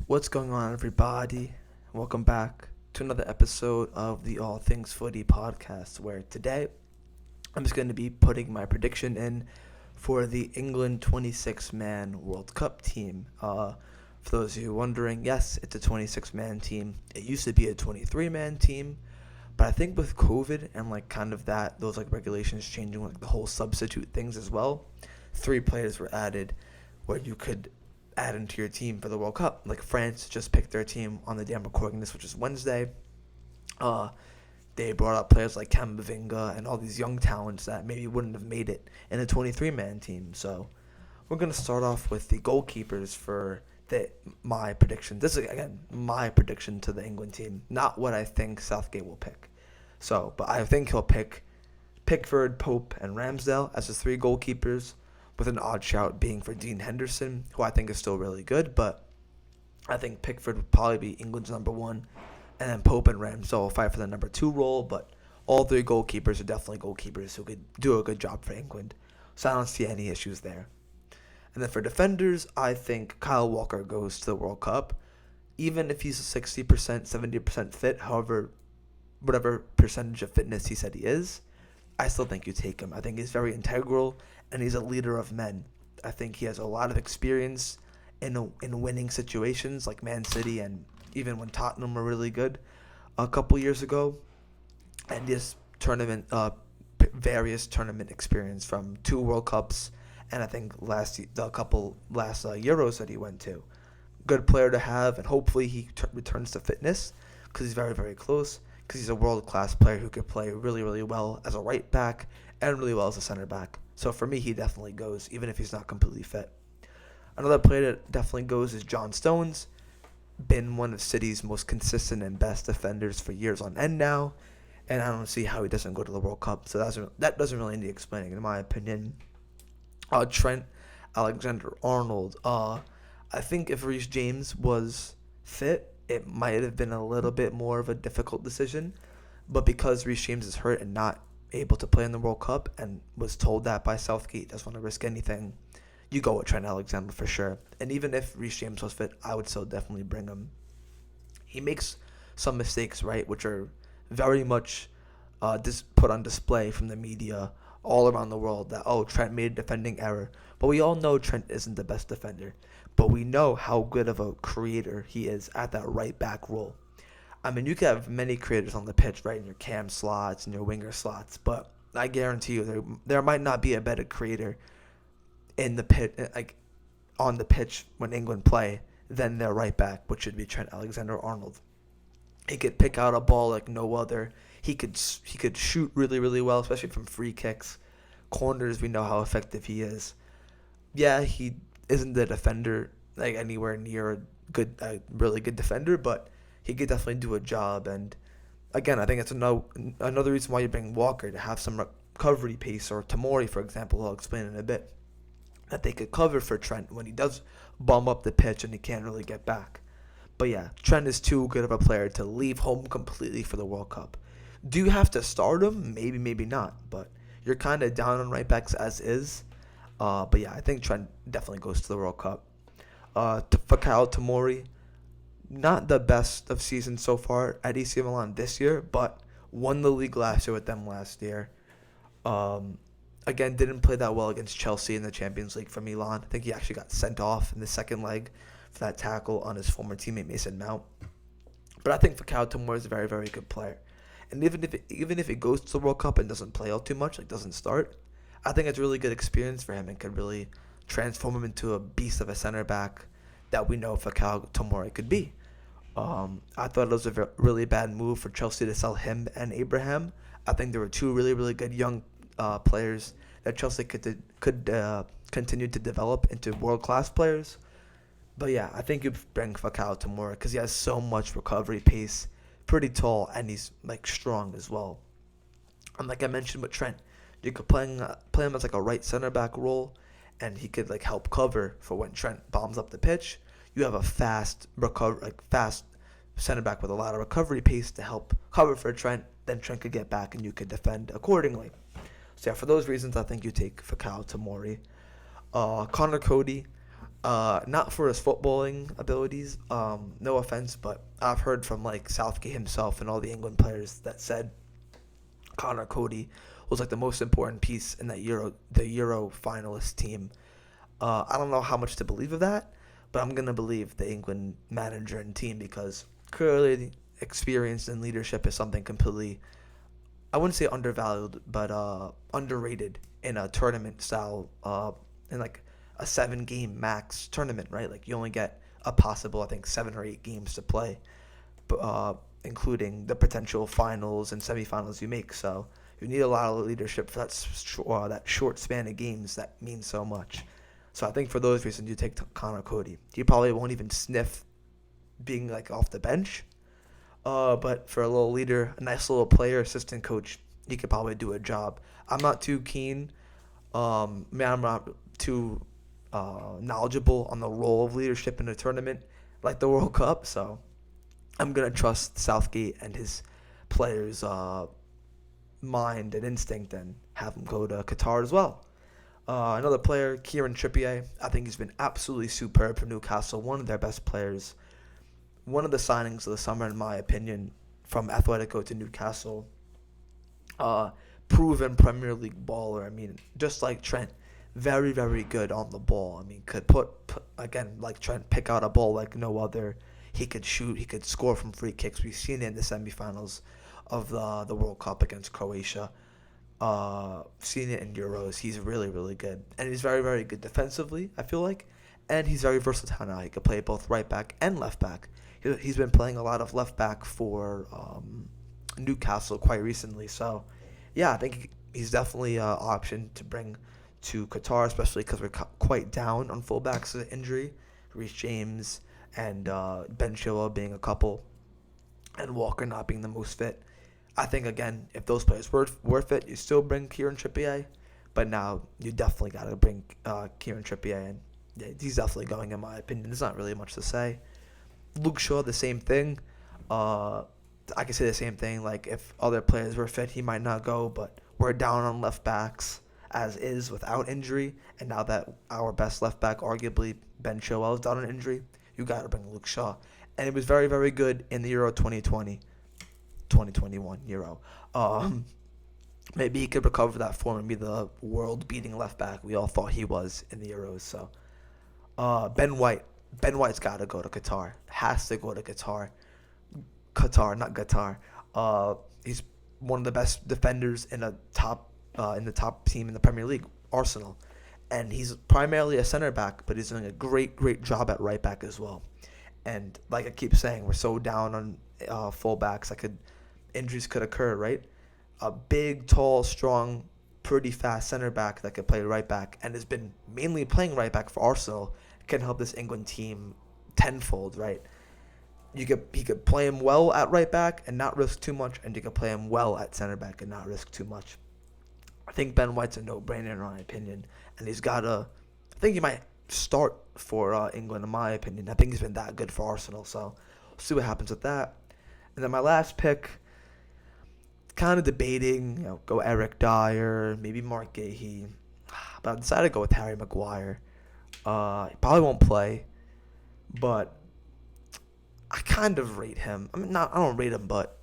What's going on, everybody? Welcome back to another episode of the All Things Footy podcast, where today I'm just going to be putting my prediction in for the England 26-man World Cup team. For those of you wondering, yes, it's a 26-man team. It used to be a 23-man team, but I think with COVID and those regulations changing, the whole substitute things as well, 3 players were added where you could add into your team for the World Cup. Like France just picked their team on the day I'm recording this, which is Wednesday. They brought up players like Camavinga and all these young talents that maybe wouldn't have made it in a 23-man team. So we're going to start off with the goalkeepers for my prediction. This is, again, my prediction to the England team, not what I think Southgate will pick. But I think he'll pick Pickford, Pope, and Ramsdale as his 3 goalkeepers, with an odd shout being for Dean Henderson, who I think is still really good, but I think Pickford would probably be England's number 1, and then Pope and Ramsdale will fight for the number 2 role, but all 3 goalkeepers are definitely goalkeepers who could do a good job for England, so I don't see any issues there. And then for defenders, I think Kyle Walker goes to the World Cup, even if he's 60%, 70% fit, however, whatever percentage of fitness he said he is, I still think you take him. I think he's very integral, and he's a leader of men. I think he has a lot of experience in winning situations like Man City and even when Tottenham were really good a couple years ago. And this various tournament experience from 2 World Cups and I think last Euros that he went to. Good player to have, and hopefully he returns to fitness because he's very, very close. Because he's a world-class player who could play really, really well as a right back and really well as a center back. So for me, he definitely goes, even if he's not completely fit. Another player that definitely goes is John Stones. Been one of City's most consistent and best defenders for years on end now. And I don't see how he doesn't go to the World Cup. So that doesn't really need explaining, in my opinion. Trent Alexander-Arnold. I think if Reece James was fit, it might have been a little bit more of a difficult decision. But because Reece James is hurt and not able to play in the World Cup and was told that by Southgate, doesn't want to risk anything, you go with Trent Alexander for sure. And even if Reece James was fit, I would still definitely bring him. He makes some mistakes, right, which are very much put on display from the media all around the world that, Trent made a defending error. But we all know Trent isn't the best defender. But we know how good of a creator he is at that right back role. I mean, you could have many creators on the pitch, right, in your cam slots and your winger slots, but I guarantee you there might not be a better creator in the pit, on the pitch when England play, than their right back, which should be Trent Alexander-Arnold. He could pick out a ball like no other. He could shoot really, really well, especially from free kicks. Corners, we know how effective he is. Yeah, he isn't the defender anywhere near a really good defender, but he could definitely do a job. And again, I think it's another reason why you bring Walker, to have some recovery pace, or Tomori, for example, I'll explain in a bit, that they could cover for Trent when he does bomb up the pitch and he can't really get back. But yeah, Trent is too good of a player to leave home completely for the World Cup. Do you have to start him? Maybe, maybe not. But you're kind of down on right backs as is. But yeah, I think Trent definitely goes to the World Cup. Fikayo Tomori, not the best of seasons so far at AC Milan this year, but won the league last year with them last year. Again, didn't play that well against Chelsea in the Champions League for Milan. I think he actually got sent off in the second leg for that tackle on his former teammate Mason Mount. But I think Fikayo Tomori is a very, very good player. And even if he goes to the World Cup and doesn't play all too much, doesn't start, I think it's a really good experience for him and could really transform him into a beast of a center back that we know Fikayo Tomori could be. I thought it was a really bad move for Chelsea to sell him and Abraham. I think there were 2 really, really good young players that Chelsea could continue to develop into world-class players. But yeah, I think you bring Fikayo Tomori because he has so much recovery pace, pretty tall, and he's strong as well. And like I mentioned with Trent, you could play him as a right center back role, and he could help cover for when Trent bombs up the pitch. You have a fast center back with a lot of recovery pace to help cover for Trent. Then Trent could get back and you could defend accordingly. So yeah, for those reasons, I think you take Fikayo Tomori. Connor Cody, Not for his footballing abilities. No offense, but I've heard from like Southgate himself and all the England players that said Connor Cody was like the most important piece in the Euro finalist team. I don't know how much to believe of that, but I'm gonna believe the England manager and team because clearly experience and leadership is something completely, I wouldn't say undervalued, but underrated in a tournament style, in like a 7 game max tournament, right? Like you only get a possible, I think, 7 or 8 games to play, including the potential finals and semifinals you make. So you need a lot of leadership for that short span of games that means so much. So I think for those reasons, you take Connor Cody. He probably won't even sniff being like off the bench. But for a little leader, a nice little player, assistant coach, he could probably do a job. I'm not too keen. I'm not too knowledgeable on the role of leadership in a tournament like the World Cup. So I'm gonna trust Southgate and his players' mind and instinct and have him go to Qatar as well. Another player, Kieran Trippier. I think he's been absolutely superb for Newcastle. One of their best players. One of the signings of the summer, in my opinion, from Atletico to Newcastle. Proven Premier League baller. I mean, just like Trent, very, very good on the ball. I mean, could put again, like Trent, pick out a ball like no other. He could shoot. He could score from free kicks. We've seen it in the semifinals of the World Cup against Croatia. Seen it in Euros. He's really, really good. And he's very, very good defensively, I feel like. And he's very versatile now. He can play both right back and left back. He's been playing a lot of left back for Newcastle quite recently. So, yeah, I think he's definitely an option to bring to Qatar, especially because we're quite down on fullbacks of injury. Reece James and Ben Chilwell being a couple, and Walker not being the most fit. I think, again, if those players were fit, you still bring Kieran Trippier. But now you definitely got to bring Kieran Trippier in. Yeah, he's definitely going, in my opinion. There's not really much to say. Luke Shaw, the same thing. I could say the same thing. Like, if other players were fit, he might not go. But we're down on left backs, as is, without injury. And now that our best left back, arguably Ben Chilwell, is down on injury, you got to bring Luke Shaw. And it was very, very good in the Euro 2021 Euro. Maybe he could recover that form and be the world-beating left back we all thought he was in the Euros. So, Ben White. Ben White's got to go to Qatar. Has to go to Qatar. Qatar, not Qatar. He's one of the best defenders in the top team in the Premier League, Arsenal, and he's primarily a center back, but he's doing a great job at right back as well. And like I keep saying, we're so down on fullbacks. Injuries could occur, right? A big, tall, strong, pretty fast center back that could play right back and has been mainly playing right back for Arsenal can help this England team tenfold, right? He could play him well at right back and not risk too much, and you could play him well at center back and not risk too much. I think Ben White's a no-brainer in my opinion, and I think he might start for England in my opinion. I think he's been that good for Arsenal, so we'll see what happens with that. And then my last pick, kind of debating, go Eric Dyer, maybe Mark Gahey, but I decided to go with Harry Maguire. He probably won't play, but I kind of rate him. I don't rate him, but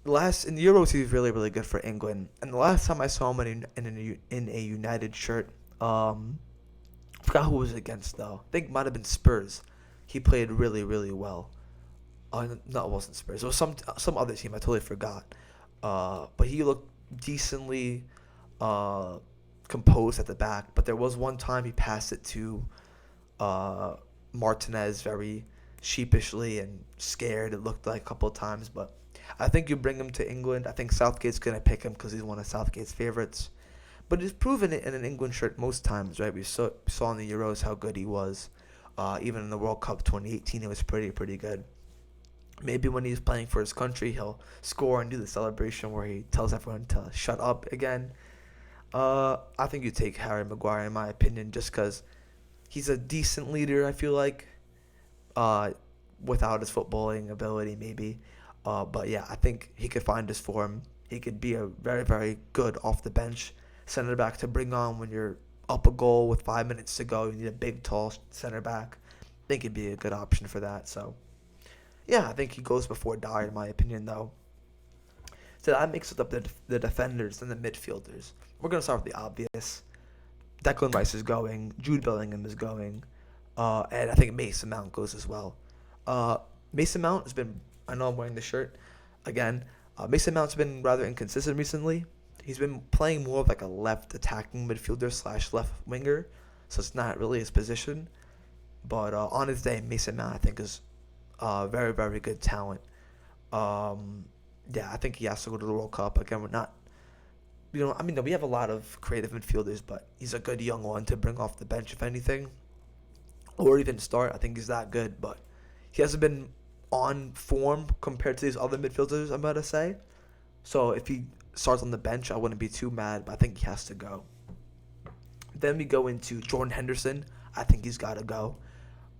in the Euros he's really, really good for England. And the last time I saw him in a United shirt, I forgot who it was against though. I think it might have been Spurs. He played really, really well. No, it wasn't Spurs. It was some other team. I totally forgot. But he looked decently composed at the back. But there was one time he passed it to Martinez very sheepishly and scared. It looked like a couple of times. But I think you bring him to England. I think Southgate's going to pick him because he's one of Southgate's favorites. But he's proven it in an England shirt most times, right? We saw in the Euros how good he was. Even in the World Cup 2018, it was pretty good. Maybe when he's playing for his country, he'll score and do the celebration where he tells everyone to shut up again. I think you take Harry Maguire, in my opinion, just because he's a decent leader, I feel like, without his footballing ability, maybe. But yeah, I think he could find his form. He could be a very, very good off the bench center back to bring on when you're up a goal with 5 minutes to go. You need a big, tall center back. I think he'd be a good option for that. So, yeah, I think he goes before Dyer, in my opinion, though. So that makes it up the defenders and the midfielders. We're going to start with the obvious. Declan Rice is going. Jude Bellingham is going. And I think Mason Mount goes as well. Mason Mount has been, I know I'm wearing the shirt again. Mason Mount's been rather inconsistent recently. He's been playing more of like a left attacking midfielder / left winger, so it's not really his position. But on his day, Mason Mount I think is very, very good talent. Yeah, I think he has to go to the World Cup. Again, we're not, we have a lot of creative midfielders, but he's a good young one to bring off the bench if anything, or even start. I think he's that good, but he hasn't been on form compared to these other midfielders, I'm about to say. So if he starts on the bench, I wouldn't be too mad, but I think he has to go. Then we go into Jordan Henderson. I think he's got to go.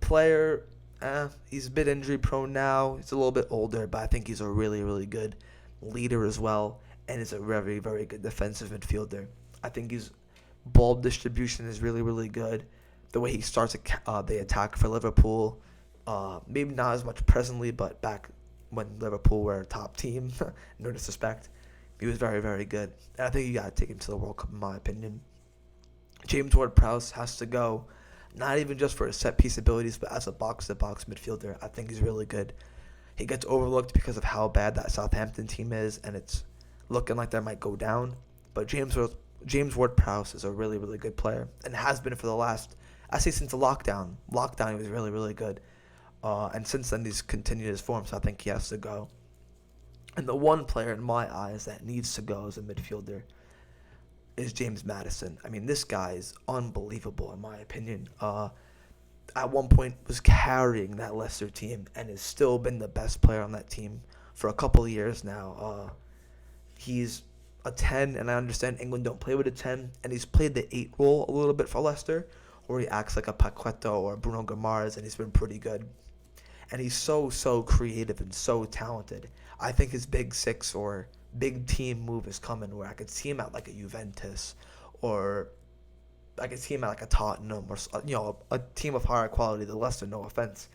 Player, he's a bit injury prone now. He's a little bit older, but I think he's a really, really good leader as well, and is a very, very good defensive midfielder. I think his ball distribution is really, really good. The way he starts the attack for Liverpool, maybe not as much presently, but back when Liverpool were a top team, no disrespect, he was very, very good. And I think you got to take him to the World Cup, in my opinion. James Ward-Prowse has to go, not even just for his set-piece abilities, but as a box-to-box midfielder. I think he's really good. He gets overlooked because of how bad that Southampton team is, and it's looking like they might go down. But James Ward-Prowse is a really, really good player, and has been for the last, I say since the lockdown. Lockdown, he was really, really good. And since then, he's continued his form, so I think he has to go. And the one player in my eyes that needs to go as a midfielder is James Maddison. I mean, this guy is unbelievable, in my opinion. At one point, was carrying that Leicester team and has still been the best player on that team for a couple of years now. He's a 10, and I understand England don't play with a 10, and he's played the 8 role a little bit for Leicester, where he acts like a Paqueta or Bruno Guimaraes, and he's been pretty good. And he's so creative and so talented. I think his big six or big team move is coming, where I could see him at like a Juventus, or I could see him at like a Tottenham, or a team of higher quality than Leicester. No offense.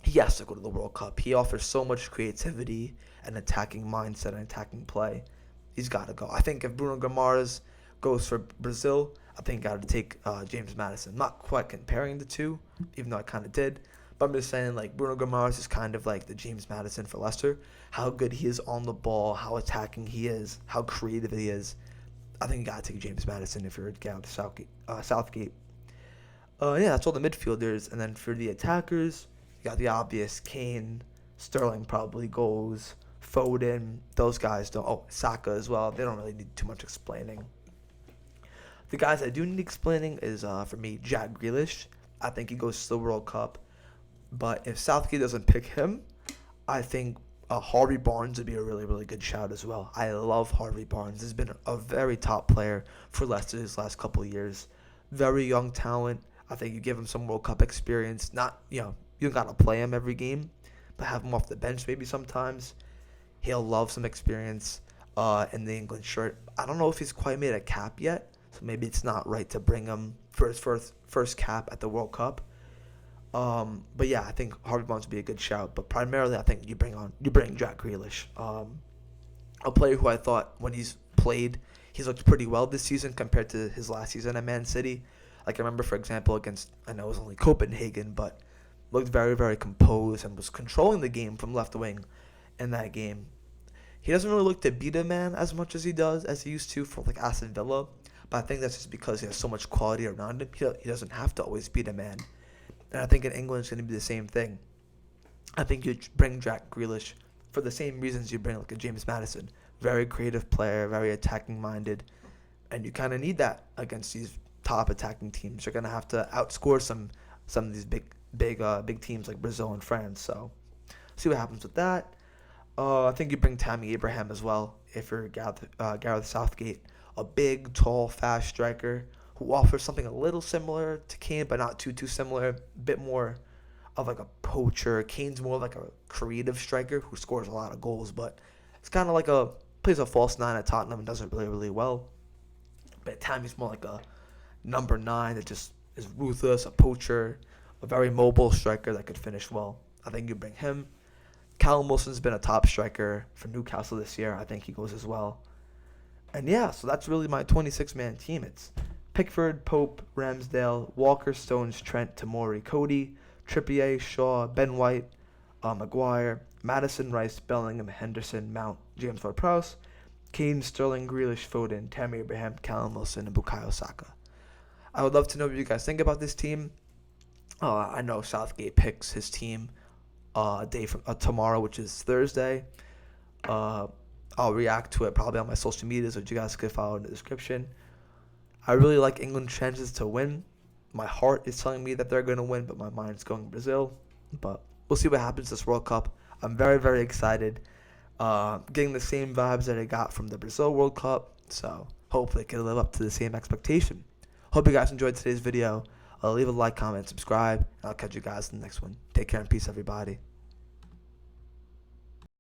He has to go to the World Cup. He offers so much creativity and attacking mindset and attacking play. He's got to go. I think if Bruno Guimaraes goes for Brazil, I think I got to take James Maddison. Not quite comparing the two, even though I kind of did. But I'm just saying, like, Bruno Guimaraes is kind of like the James Maddison for Leicester. How good he is on the ball, how attacking he is, how creative he is. I think you got to take James Maddison if you're at Southgate. Yeah, that's all the midfielders. And then for the attackers, you got the obvious Kane, Sterling probably goes, Foden. Those guys don't. Oh, Saka as well. They don't really need too much explaining. The guys I do need explaining is, for me, Jack Grealish. I think he goes to the World Cup. But if Southgate doesn't pick him, I think Harvey Barnes would be a really, really good shout as well. I love Harvey Barnes. He's been a very top player for Leicester these last couple of years. Very young talent. I think you give him some World Cup experience. Not, you don't got to play him every game, but have him off the bench maybe sometimes. He'll love some experience in the England shirt. I don't know if he's quite made a cap yet, so maybe it's not right to bring him for his first cap at the World Cup. But yeah, I think Harvey Barnes would be a good shout. But primarily, I think you bring Jack Grealish, a player who I thought when he's played, he's looked pretty well this season compared to his last season at Man City. Like I remember, for example, I know it was only Copenhagen, but looked very, very composed and was controlling the game from left wing in that game. He doesn't really look to beat a man as much as he used to for like Aston Villa. But I think that's just because he has so much quality around him. He doesn't have to always beat a man. And I think in England it's going to be the same thing. I think you bring Jack Grealish for the same reasons you bring like a James Maddison. Very creative player, very attacking minded. And you kind of need that against these top attacking teams. You're going to have to outscore some of these big teams like Brazil and France. So see what happens with that. I think you bring Tammy Abraham as well if you're Gareth Southgate. A big, tall, fast striker who offers something a little similar to Kane, but not too similar. A bit more of like a poacher. Kane's more like a creative striker who scores a lot of goals, but it's kind of like plays a false nine at Tottenham and does it really, really well. But Tammy's more like a number 9 that just is ruthless, a poacher, a very mobile striker that could finish well. I think you bring him. Callum Wilson's been a top striker for Newcastle this year. I think he goes as well. And yeah, so that's really my 26-man team. It's Pickford, Pope, Ramsdale, Walker, Stones, Trent, Tomori, Cody, Trippier, Shaw, Ben White, Maguire, Madison, Rice, Bellingham, Henderson, Mount, James Ward-Prowse, Kane, Sterling, Grealish, Foden, Tammy Abraham, Callum Wilson, and Bukayo Saka. I would love to know what you guys think about this team. I know Southgate picks his team a day from tomorrow, which is Thursday. I'll react to it probably on my social medias, which you guys could follow in the description. I really like England's chances to win. My heart is telling me that they're going to win, but my mind's going Brazil. But we'll see what happens this World Cup. I'm very, very excited. Getting the same vibes that I got from the Brazil World Cup. So hopefully it can live up to the same expectation. Hope you guys enjoyed today's video. Leave a like, comment, subscribe, and I'll catch you guys in the next one. Take care and peace, everybody.